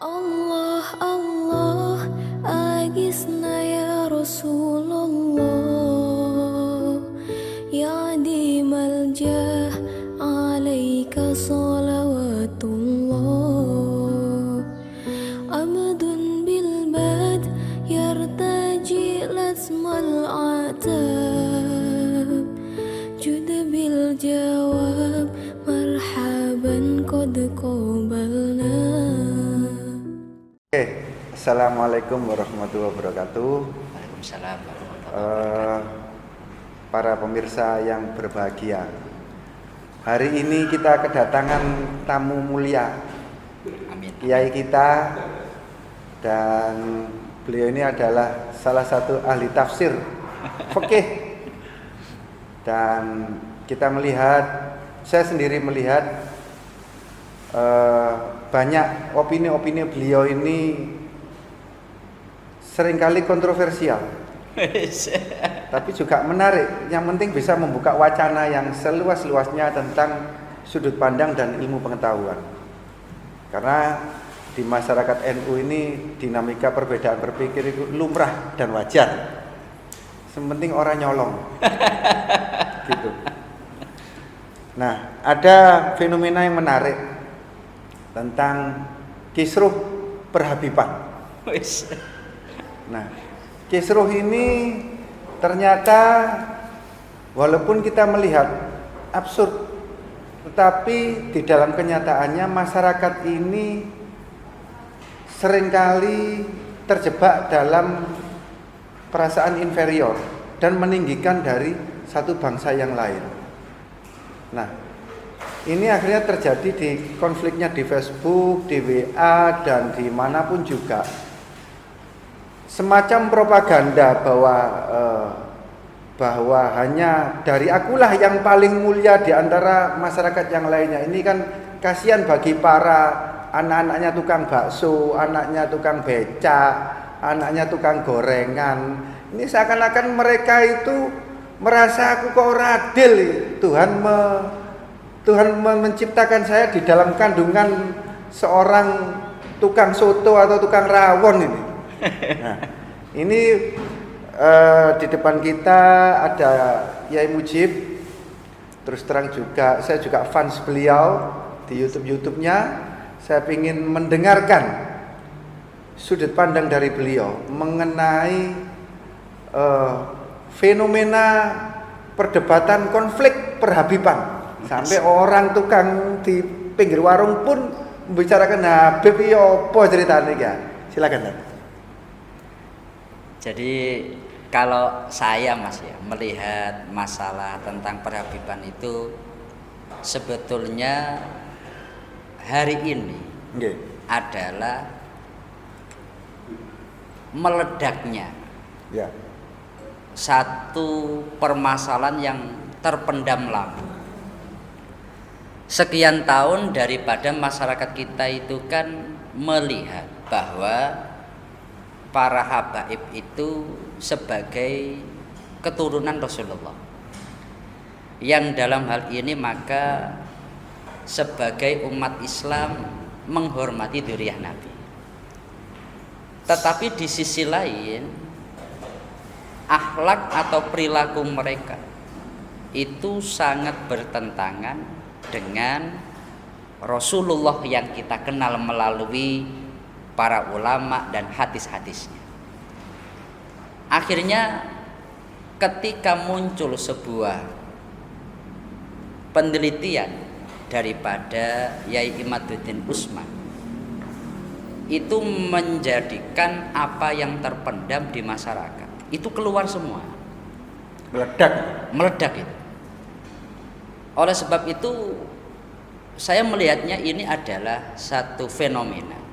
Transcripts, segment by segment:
Allah Allah agisna ya Rasulullah ya dimal jah alaika salawatullah amadun bil bad yartaji lasmal atab jud bil jawab marhaban qad qabalna. Assalamualaikum warahmatullahi wabarakatuh. Waalaikumsalam warahmatullahi wabarakatuh. Para pemirsa yang berbahagia, hari ini kita kedatangan tamu mulia, Amin. kiai kita, dan beliau ini adalah salah satu ahli tafsir fikih. Dan kita melihat, saya sendiri melihat banyak opini-opini beliau ini seringkali kontroversial, tapi juga menarik. Yang penting bisa membuka wacana yang seluas-luasnya tentang sudut pandang dan ilmu pengetahuan. Karena di masyarakat NU ini dinamika perbedaan berpikir itu lumrah dan wajar. Sementing orang nyolong, gitu. Nah, ada fenomena yang menarik tentang kisruh perhabiban. Nah, kisruh ini ternyata walaupun kita melihat absurd, tetapi di dalam kenyataannya masyarakat ini seringkali terjebak dalam perasaan inferior dan meninggikan dari satu bangsa yang lain. Nah, ini akhirnya terjadi di konfliknya di Facebook, di WA, dan dimanapun juga. Semacam propaganda bahwa hanya dari akulah yang paling mulia di antara masyarakat yang lainnya. Ini kan kasihan bagi para anak-anaknya tukang bakso, anaknya tukang becak, anaknya tukang gorengan. Ini seakan-akan mereka itu merasa aku kok radil. Tuhan menciptakan saya di dalam kandungan seorang tukang soto atau tukang rawon ini. Nah, ini di depan kita ada Yai Mujib. Terus terang juga, saya juga fans beliau di YouTube-nya. Saya ingin mendengarkan sudut pandang dari beliau mengenai fenomena perdebatan konflik perhabiban. Sampai orang tukang di pinggir warung pun membicarakan Habib iki apa ceritanya ya. Silakan. Jadi kalau saya Mas ya melihat masalah tentang perhabiban itu sebetulnya hari ini adalah meledaknya satu permasalahan yang terpendam lama. Sekian tahun daripada masyarakat kita itu kan melihat bahwa para habaib itu sebagai keturunan Rasulullah, yang dalam hal ini maka sebagai umat Islam menghormati dzurriyyah Nabi. Tetapi di sisi lain akhlak atau perilaku mereka itu sangat bertentangan dengan Rasulullah yang kita kenal melalui para ulama dan hadis-hadisnya. Akhirnya ketika muncul sebuah penelitian daripada Yai Imaduddin Usman, itu menjadikan apa yang terpendam di masyarakat itu keluar semua, meledak itu. Oleh sebab itu saya melihatnya ini adalah satu fenomena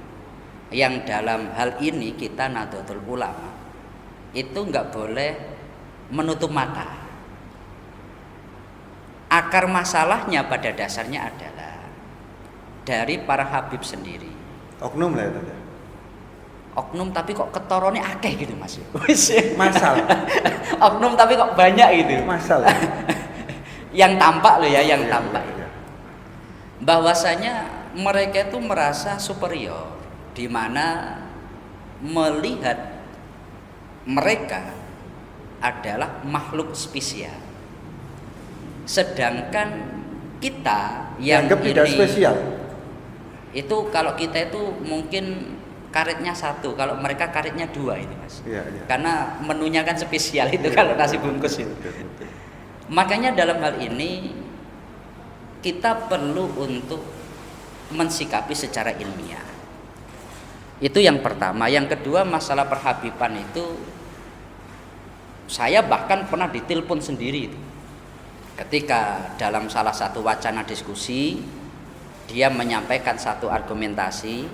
yang dalam hal ini kita Nahdlatul Ulama itu nggak boleh menutup mata. Akar masalahnya pada dasarnya adalah dari para habib sendiri. Oknum lah itu. Oknum tapi kok ketorone akeh gitu Mas. Masalah. Oknum tapi kok banyak gitu. Masalah. Yang tampak loh ya, yang tampak. Bahwasanya mereka itu merasa superior di mana melihat mereka adalah makhluk spesial, sedangkan kita yang Dianggap tidak ini spesial. itu, kalau kita itu mungkin karetnya satu, kalau mereka karetnya dua ini Mas. Iya, iya. Karena menunya kan spesial itu kalau nasi bungkus itu. Makanya dalam hal ini kita perlu untuk mensikapi secara ilmiah. Itu yang pertama. Yang kedua, masalah perhabiban itu saya bahkan pernah ditelepon sendiri itu. Ketika dalam salah satu wacana diskusi dia menyampaikan satu argumentasi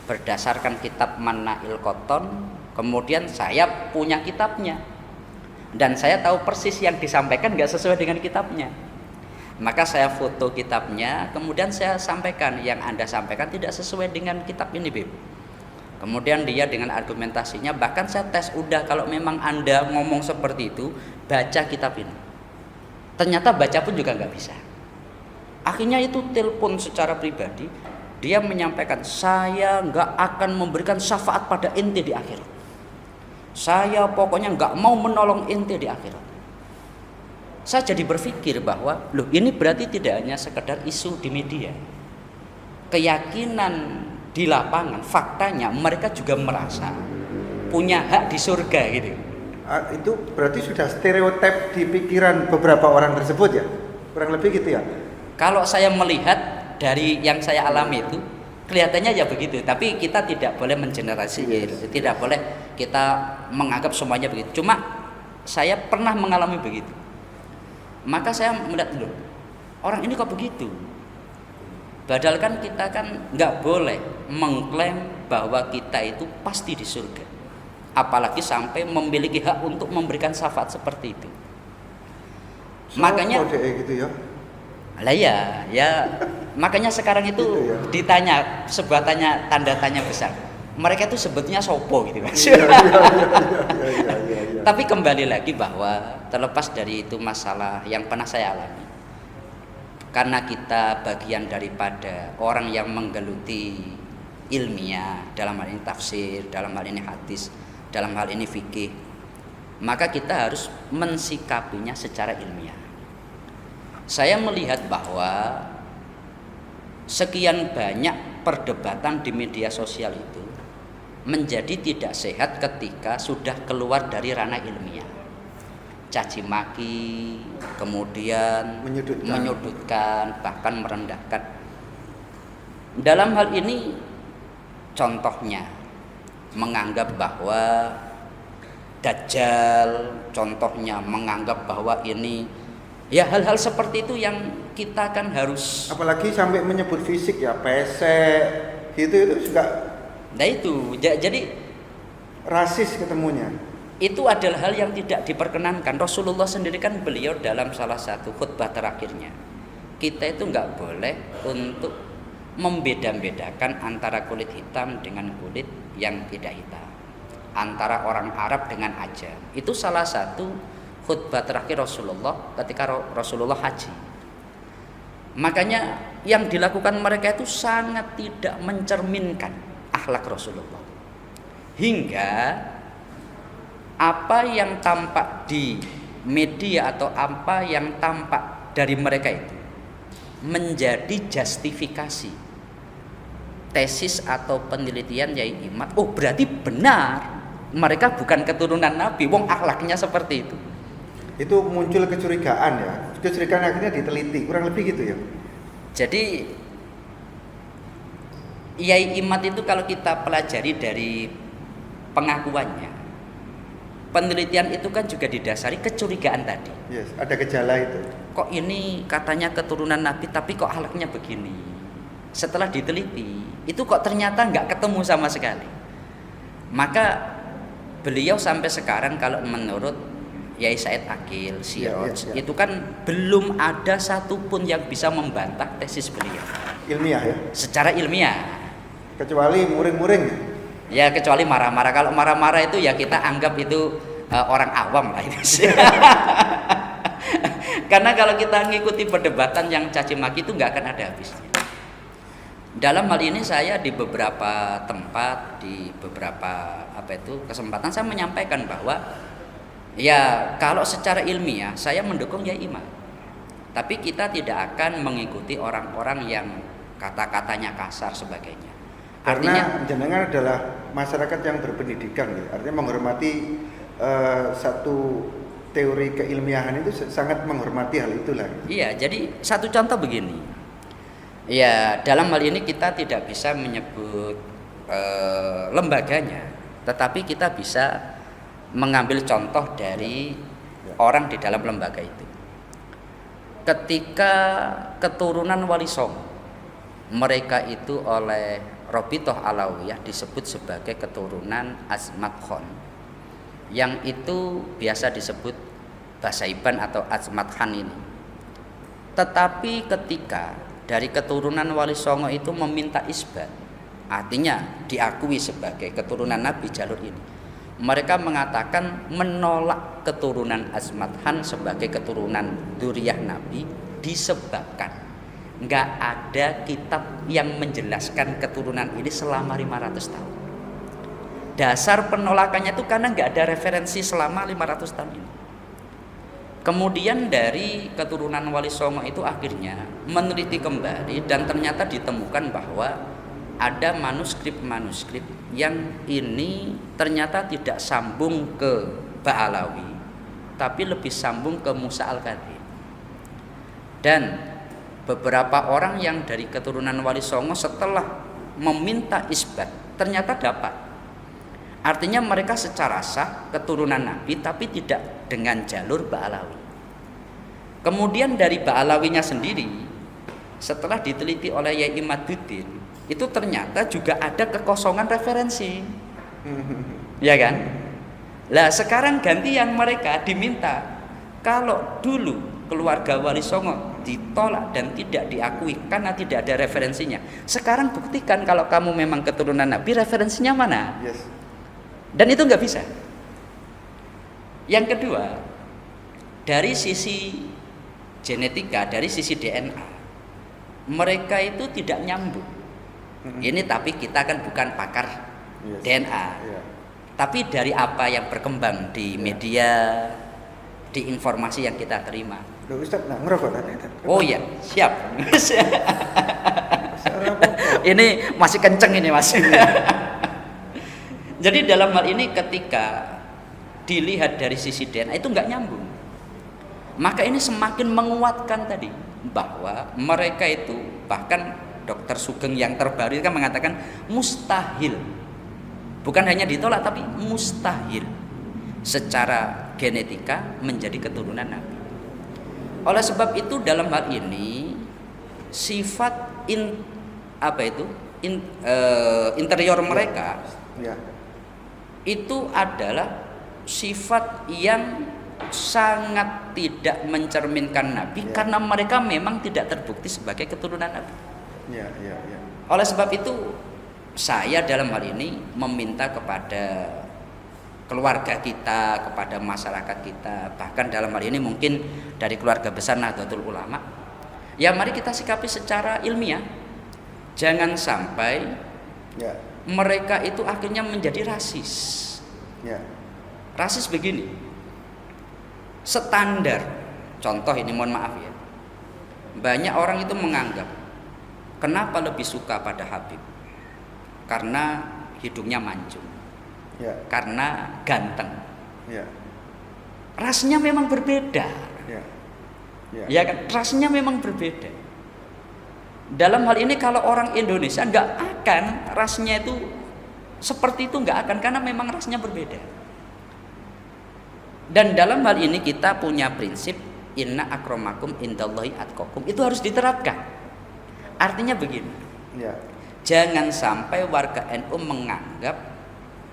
berdasarkan kitab Mannail Qotton, kemudian saya punya kitabnya dan saya tahu persis yang disampaikan nggak sesuai dengan kitabnya. Maka saya foto kitabnya, kemudian saya sampaikan yang Anda sampaikan tidak sesuai dengan kitab ini, Beb. Kemudian dia dengan argumentasinya, bahkan saya tes, udah kalau memang Anda ngomong seperti itu, baca kitab ini. Ternyata baca pun juga nggak bisa. Akhirnya itu telepon secara pribadi, dia menyampaikan, saya nggak akan memberikan syafaat pada ente di akhirat. Saya pokoknya nggak mau menolong ente di akhirat. Saya jadi berpikir bahwa, loh ini berarti tidak hanya sekedar isu di media. Keyakinan di lapangan, faktanya mereka juga merasa punya hak di surga gitu. Itu berarti sudah stereotip di pikiran beberapa orang tersebut ya? Kurang lebih gitu ya? Kalau saya melihat dari yang saya alami itu, kelihatannya ya begitu. Tapi kita tidak boleh mengeneralisir, tidak boleh kita menganggap semuanya begitu. Cuma saya pernah mengalami begitu. Maka saya melihat dulu, orang ini kok begitu? Padahal kan kita kan nggak boleh mengklaim bahwa kita itu pasti di surga, apalagi sampai memiliki hak untuk memberikan syafaat seperti itu. Makanya gitu ya. Lah ya makanya sekarang itu gitu ya. ditanya sebuah tanda tanya besar. Mereka itu sebetulnya sopo gitu Mas. Iya. Tapi kembali lagi bahwa terlepas dari itu masalah yang pernah saya alami, karena kita bagian daripada orang yang menggeluti ilmiah, dalam hal ini tafsir, dalam hal ini hadis, dalam hal ini fikih, maka kita harus mensikapinya secara ilmiah. Saya melihat bahwa sekian banyak perdebatan di media sosial itu menjadi tidak sehat ketika sudah keluar dari ranah ilmiah. Caci maki, kemudian menyudutkan, bahkan merendahkan. Dalam hal ini contohnya menganggap bahwa Dajjal, contohnya menganggap bahwa ini, ya hal-hal seperti itu yang kita kan harus, apalagi sampai menyebut fisik ya, pesek gitu, itu juga. Nah itu jadi rasis ketemunya. Itu adalah hal yang tidak diperkenankan. Rasulullah sendiri kan beliau dalam salah satu khutbah terakhirnya, kita itu nggak boleh untuk membeda-bedakan antara kulit hitam dengan kulit yang tidak hitam, antara orang Arab dengan Ajam. Itu salah satu khutbah terakhir Rasulullah ketika Rasulullah haji. Makanya yang dilakukan mereka itu sangat tidak mencerminkan akhlak Rasulullah, hingga apa yang tampak di media atau apa yang tampak dari mereka itu menjadi justifikasi tesis atau penelitian Yai Imad. Oh berarti benar mereka bukan keturunan Nabi, wong akhlaknya seperti itu. Itu muncul kecurigaan ya, kecurigaan akhirnya diteliti, kurang lebih gitu ya. Jadi Yai Imad itu kalau kita pelajari dari pengakuannya, penelitian itu kan juga didasari kecurigaan tadi. Yes, ada gejala itu. Kok ini katanya keturunan Nabi tapi kok akhlaknya begini. Setelah diteliti, itu kok ternyata nggak ketemu sama sekali. Maka beliau sampai sekarang kalau menurut Yai Said Akil Siraj, itu kan belum ada satupun yang bisa membantah tesis beliau. Ilmiah ya? Secara ilmiah. Kecuali muring-muring. Ya kecuali marah-marah. Kalau marah-marah itu ya kita anggap itu orang awam lah itu. Karena kalau kita ngikuti perdebatan yang caci maki itu nggak akan ada habisnya. Dalam hal ini saya di beberapa tempat, di beberapa kesempatan saya menyampaikan bahwa ya kalau secara ilmiah saya mendukung ya imam. Tapi kita tidak akan mengikuti orang-orang yang kata-katanya kasar sebagainya. Karena jenengan adalah masyarakat yang berpendidikan, ya. Artinya menghormati satu teori keilmiahan itu sangat menghormati hal itulah. Iya, jadi satu contoh begini. Ya, dalam hal ini kita tidak bisa menyebut lembaganya, tetapi kita bisa mengambil contoh dari orang di dalam lembaga itu. Ketika keturunan Wali Songo, mereka itu oleh Robitoh Alawiyah disebut sebagai keturunan Azmat Khan, yang itu biasa disebut Basaiban atau Azmat Khan ini. Tetapi ketika dari keturunan Wali Songo itu meminta isbat, artinya diakui sebagai keturunan Nabi jalur ini, mereka mengatakan menolak keturunan Azmat Khan sebagai keturunan dzurriyyah Nabi disebabkan nggak ada kitab yang menjelaskan keturunan ini selama 500 tahun. Dasar penolakannya itu karena nggak ada referensi selama 500 tahun ini. Kemudian dari keturunan Wali Songo itu akhirnya meneliti kembali dan ternyata ditemukan bahwa ada manuskrip-manuskrip yang ini ternyata tidak sambung ke Ba'alawi, tapi lebih sambung ke Musa Al-Kadhim. Dan beberapa orang yang dari keturunan Wali Songo setelah meminta isbat ternyata dapat. Artinya mereka secara sah keturunan Nabi tapi tidak dengan jalur Ba'alawi. Kemudian dari Ba'alawinya sendiri setelah diteliti oleh Yai Imaduddin itu ternyata juga ada kekosongan referensi. Ya kan? Lah sekarang gantian mereka diminta, kalau dulu keluarga Wali Songo ditolak dan tidak diakui karena tidak ada referensinya, sekarang buktikan kalau kamu memang keturunan Nabi, referensinya mana? Yes. Dan itu nggak bisa. Yang kedua, dari sisi genetika, dari sisi DNA, mereka itu tidak nyambung. Ini tapi kita kan bukan pakar DNA. Tapi dari apa yang berkembang di media, di informasi yang kita terima. Loh, Ustaz, nah, ngerokok tadi. Oh iya, siap. Ini masih kenceng ini Mas. Jadi dalam hal ini ketika dilihat dari sisi DNA itu nggak nyambung. Maka ini semakin menguatkan tadi bahwa mereka itu, bahkan Dr. Sugeng yang terbaru kan mengatakan mustahil. Bukan hanya ditolak tapi mustahil secara genetika menjadi keturunan Nabi. Oleh sebab itu dalam hal ini sifat interior mereka itu adalah sifat yang sangat tidak mencerminkan Nabi karena mereka memang tidak terbukti sebagai keturunan Nabi. Oleh sebab itu saya dalam hal ini meminta kepada keluarga kita, kepada masyarakat kita, bahkan dalam hal ini mungkin dari keluarga besar Nahdlatul Ulama, ya mari kita sikapi secara ilmiah. Jangan sampai mereka itu akhirnya menjadi rasis. Rasis begini, standar, contoh ini mohon maaf ya, banyak orang itu menganggap kenapa lebih suka pada Habib, karena hidungnya mancung, karena ganteng. Rasnya memang berbeda, ya kan? Rasnya memang berbeda. Dalam hal ini kalau orang Indonesia nggak akan rasnya itu seperti itu, nggak akan, karena memang rasnya berbeda. Dan dalam hal ini kita punya prinsip inna akramakum indallahi atqakum, itu harus diterapkan. Artinya begini, jangan sampai warga NU menganggap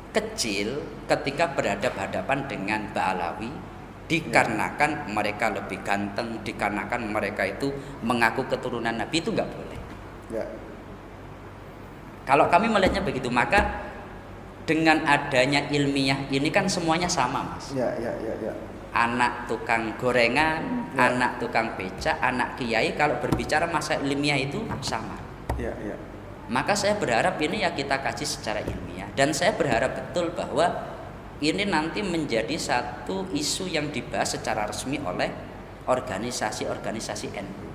kecil ketika berhadapan dengan Ba'alawi dikarenakan mereka lebih ganteng, dikarenakan mereka itu mengaku keturunan Nabi, itu nggak boleh. Kalau kami melihatnya begitu, maka dengan adanya ilmiah ini kan semuanya sama, Mas. Anak tukang gorengan, anak tukang becak, anak kiai, kalau berbicara masa ilmiah itu sama. Maka saya berharap ini ya kita kaji secara ilmiah, dan saya berharap betul bahwa ini nanti menjadi satu isu yang dibahas secara resmi oleh organisasi-organisasi NU.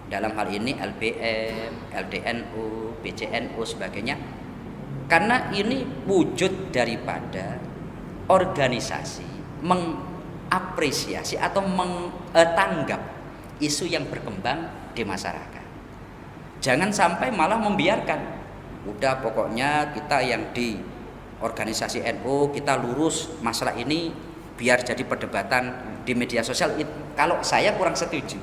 Dalam hal ini LBM, LDNU, BCNU sebagainya. Karena ini wujud daripada organisasi mengapresiasi atau menganggap isu yang berkembang di masyarakat. Jangan sampai malah membiarkan. Udah pokoknya kita yang di organisasi NU kita lurus masalah ini biar jadi perdebatan di media sosial. Kalau saya kurang setuju.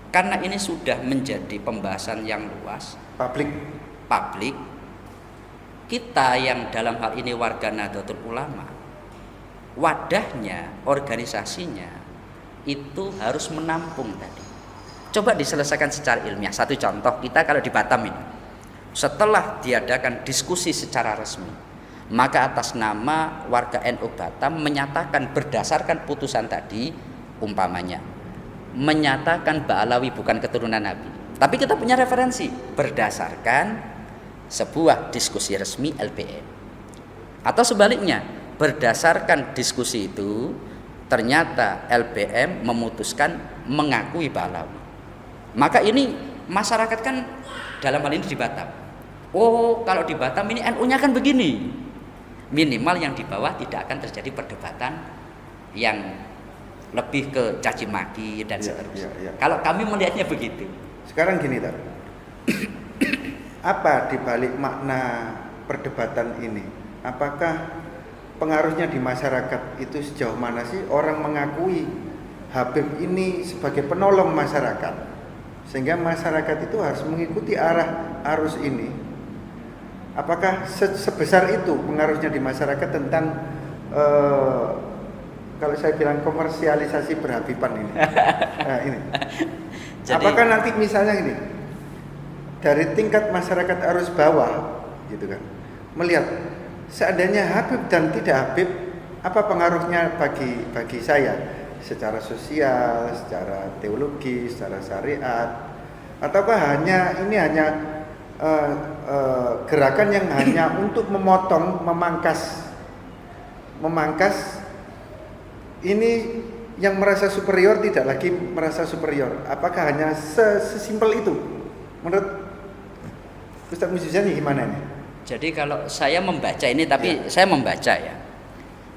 Karena ini sudah menjadi pembahasan yang luas, publik. Kita yang dalam hal ini warga Nahdlatul Ulama, wadahnya, organisasinya itu harus menampung tadi. Coba diselesaikan secara ilmiah. Satu contoh, kita kalau di Batam ini, setelah diadakan diskusi secara resmi, maka atas nama warga NU Batam menyatakan berdasarkan putusan tadi, umpamanya menyatakan Ba'alawi bukan keturunan Nabi. Tapi kita punya referensi berdasarkan sebuah diskusi resmi LBM. Atau sebaliknya, berdasarkan diskusi itu ternyata LBM memutuskan mengakui Ba'alawi. Maka ini masyarakat kan dalam hal ini di Batam. Oh, kalau di Batam ini NU-nya kan begini. Minimal yang di bawah tidak akan terjadi perdebatan yang lebih ke caci maki dan seterusnya. Kalau kami melihatnya begitu. Sekarang gini, Tar. Apa dibalik makna perdebatan ini? Apakah pengaruhnya di masyarakat itu sejauh mana sih orang mengakui Habib ini sebagai penolong masyarakat, sehingga masyarakat itu harus mengikuti arah arus ini? Apakah sebesar itu pengaruhnya di masyarakat tentang kalau saya bilang komersialisasi berhabiban ini? Nah, ini. Jadi, apakah nanti misalnya ini dari tingkat masyarakat arus bawah, gitu kan, melihat seandainya Habib dan tidak Habib, apa pengaruhnya bagi saya secara sosial, secara teologi, secara syariat, ataukah ini hanya gerakan yang hanya untuk memotong, memangkas ini yang merasa superior tidak lagi merasa superior? Apakah hanya sesimpel itu? Menurut Ustaz Muzizani gimana ini? Jadi kalau saya membaca ini, tapi saya membaca ya,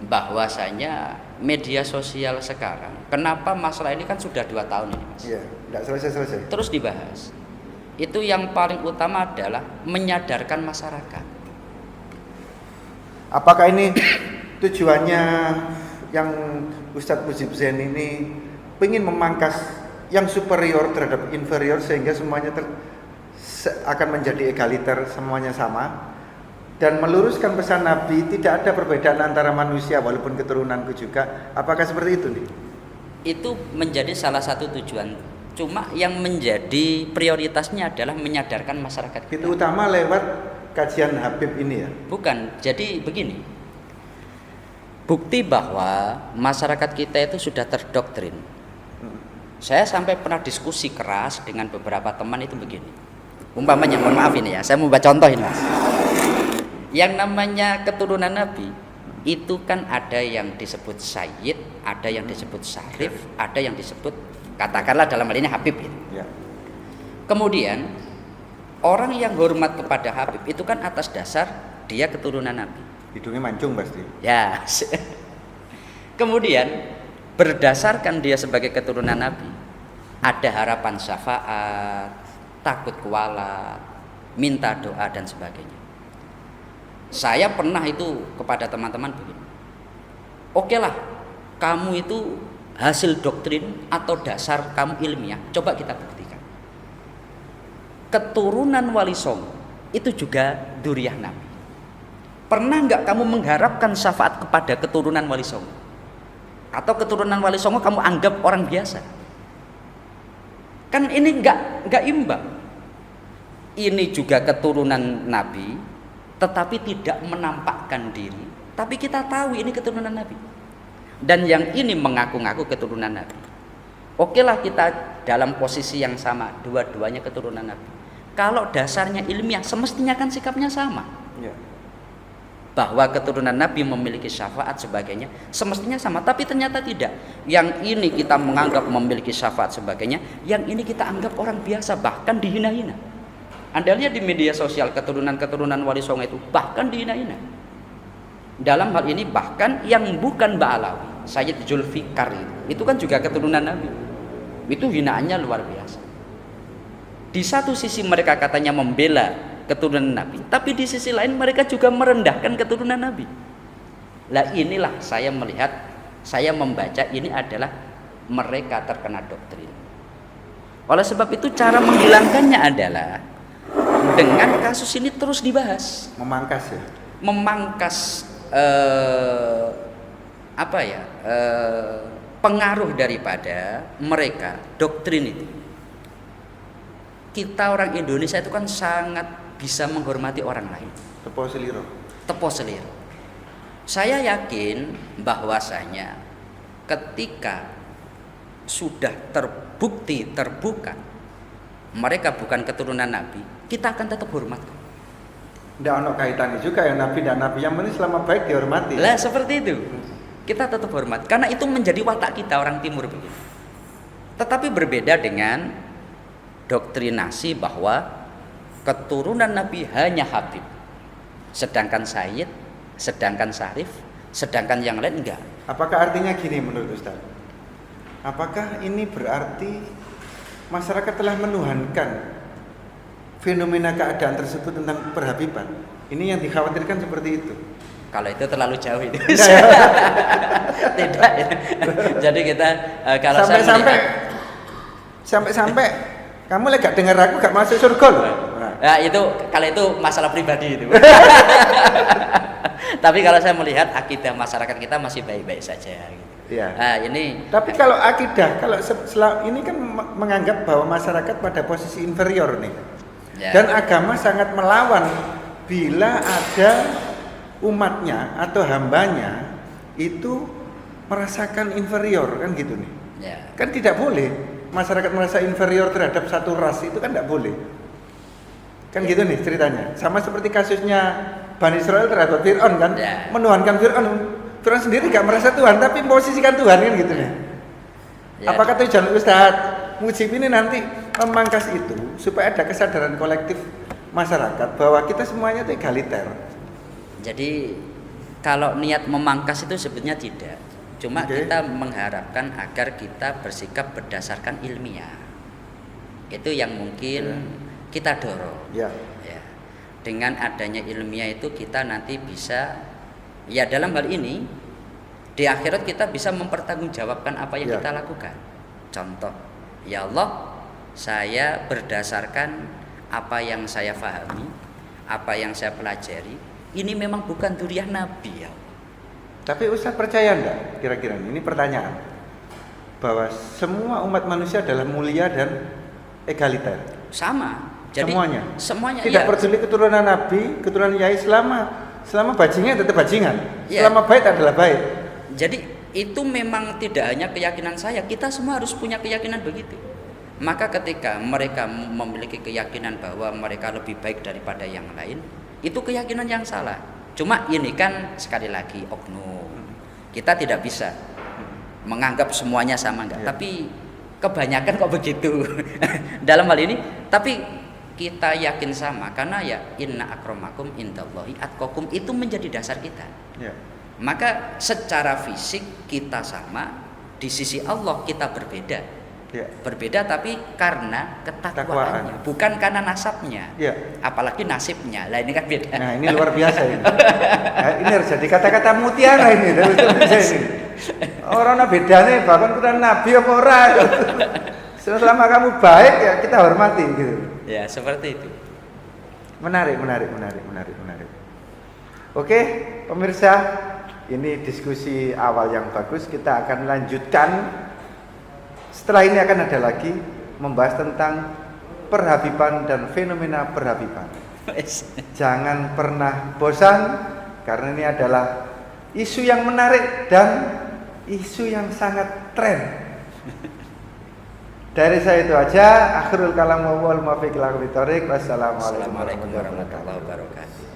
bahwasanya media sosial sekarang, kenapa masalah ini kan sudah 2 tahun ini, Mas? Iya, tidak selesai-selesai. Terus dibahas. Itu yang paling utama adalah menyadarkan masyarakat. Apakah ini tujuannya yang Ustadz Mujib Zain ini ingin memangkas yang superior terhadap inferior sehingga semuanya akan menjadi egaliter, semuanya sama, dan meluruskan pesan Nabi tidak ada perbedaan antara manusia walaupun keturunanku juga? Apakah seperti itu nih? Itu menjadi salah satu tujuan. Cuma yang menjadi prioritasnya adalah menyadarkan masyarakat. Itu utama lewat kajian Habib ini ya? Bukan. Jadi begini. Bukti bahwa masyarakat kita itu sudah terdoktrin. Saya sampai pernah diskusi keras dengan beberapa teman itu begini. Umpamanya, mohon maaf ini ya, saya mau baca contoh ini, Mas. Yang namanya keturunan Nabi itu kan ada yang disebut Sayyid, ada yang disebut Syarif, ada yang disebut, katakanlah dalam hal ini Habib gitu. Ya. Kemudian orang yang hormat kepada Habib itu kan atas dasar dia keturunan Nabi. Hidungnya mancung pasti. Ya. Kemudian berdasarkan dia sebagai keturunan Nabi, ada harapan syafaat, takut kualat, minta doa dan sebagainya. Saya pernah itu kepada teman-teman begini. Oke lah, kamu itu hasil doktrin atau dasar kamu ilmiah, coba kita buktikan. Keturunan Wali Songo itu juga dzurriyyah Nabi. Pernah nggak kamu mengharapkan syafaat kepada keturunan Wali Songo? Atau keturunan Wali Songo kamu anggap orang biasa? Kan ini nggak imbang. Ini juga keturunan Nabi, tetapi tidak menampakkan diri. Tapi kita tahu ini keturunan Nabi. Dan yang ini mengaku-ngaku keturunan Nabi. Oke lah kita dalam posisi yang sama, dua-duanya keturunan Nabi. kalau dasarnya ilmiah semestinya kan sikapnya sama. Ya. Bahwa keturunan Nabi memiliki syafaat sebagainya semestinya sama, tapi ternyata tidak. Yang ini kita menganggap memiliki syafaat sebagainya, yang ini kita anggap orang biasa, bahkan dihina-hina. Anda lihat di media sosial keturunan-keturunan Wali Songo itu bahkan dihina-hina. Dalam hal ini bahkan yang bukan Ba'alawi, Sayyid Zulfikar itu kan juga keturunan Nabi. Itu hinaannya luar biasa. Di satu sisi mereka katanya membela keturunan Nabi, tapi di sisi lain mereka juga merendahkan keturunan Nabi. Lah inilah saya melihat, saya membaca ini adalah mereka terkena doktrin. Oleh sebab itu cara menghilangkannya adalah dengan kasus ini terus dibahas, Memangkas ya. memangkas pengaruh daripada mereka doktrin itu. Kita orang Indonesia itu kan sangat bisa menghormati orang lain. Tepo seliro. Tepo seliro. Saya yakin bahwasanya ketika sudah terbukti terbuka mereka bukan keturunan Nabi, kita akan tetap hormat. Tidak ada kaitannya juga ya Nabi dan Nabi, yang penting selama baik dihormati. Lah seperti itu. Kita tetap hormat karena itu menjadi watak kita orang timur begitu. Tetapi berbeda dengan doktrinasi bahwa keturunan Nabi hanya Habib, sedangkan Sayyid, sedangkan Syarif, sedangkan yang lain enggak. Apakah artinya gini menurut Ustaz? Apakah ini berarti masyarakat telah menuhankan fenomena keadaan tersebut tentang perhabiban? Ini yang dikhawatirkan seperti itu. Kalau itu terlalu jauh itu. Tidak. Jadi kita kalau sampai kamu gak dengar aku gak masuk surga loh. Nah, itu kalau itu masalah pribadi itu. Tapi kalau saya melihat akidah masyarakat kita masih baik-baik saja. Gitu. Ya. Nah, ini. Tapi kalau akidah, kalau ini kan menganggap bahwa masyarakat pada posisi inferior nih. Ya. Dan agama sangat melawan bila ada umatnya atau hambanya itu merasakan inferior kan gitu nih. Ya. Kan tidak boleh masyarakat merasa inferior terhadap satu ras, itu kan tidak boleh. Kan gitu nih ceritanya. Sama seperti kasusnya Bani Israel terhadap Fir'aun kan, menuhankan Fir'aun. Fir'aun sendiri gak merasa Tuhan, tapi memposisikan Tuhan kan gitu nih. Apakah tujuan Ustadz Mujib ini nanti memangkas itu supaya ada kesadaran kolektif masyarakat bahwa kita semuanya itu egaliter? Jadi kalau niat memangkas itu sebetulnya tidak. Cuma kita mengharapkan agar kita bersikap berdasarkan ilmiah. Itu yang mungkin kita dorong. Ya. Dengan adanya ilmiah itu kita nanti bisa, ya dalam hal ini di akhirat kita bisa mempertanggungjawabkan apa yang kita lakukan. Contoh, ya Allah, saya berdasarkan apa yang saya pahami, apa yang saya pelajari, ini memang bukan dzurriyyah Nabi ya. Tapi Ustaz percaya enggak kira-kira ini pertanyaan bahwa semua umat manusia adalah mulia dan egaliter? Sama. Jadi semuanya tidak peduli keturunan Nabi, keturunan Yai, selama bajingan tetap bajingan. Selama baik adalah baik. Jadi itu memang tidak hanya keyakinan saya, kita semua harus punya keyakinan begitu. Maka ketika mereka memiliki keyakinan bahwa mereka lebih baik daripada yang lain, itu keyakinan yang salah. Cuma ini kan sekali lagi oknum. Kita tidak bisa menganggap semuanya sama enggak, tapi kebanyakan kok begitu. Dalam hal ini, tapi kita yakin sama karena ya inna akramakum indallahi atqakum itu menjadi dasar kita. Maka secara fisik kita sama, di sisi Allah kita berbeda. Berbeda tapi karena ketakwaannya, bukan karena nasabnya, apalagi nasibnya. Lah ini kan beda. Nah ini luar biasa ini. Nah, ini harus jadi kata-kata mutiara ini. Orang bedanya bahkan kita Nabi apa orang. Selama kamu baik ya kita hormati gitu. Ya seperti itu. Menarik. Oke pemirsa, ini diskusi awal yang bagus. Kita akan lanjutkan. Setelah ini akan ada lagi membahas tentang perhabiban dan fenomena perhabiban. Jangan pernah bosan karena ini adalah isu yang menarik dan isu yang sangat tren. Dari saya itu aja. Akhirul kalam wal muwaffiq ila aqwamit thoriq. Wassalamualaikum Assalamualaikum warahmatullahi wabarakatuh. warahmatullahi wabarakatuh.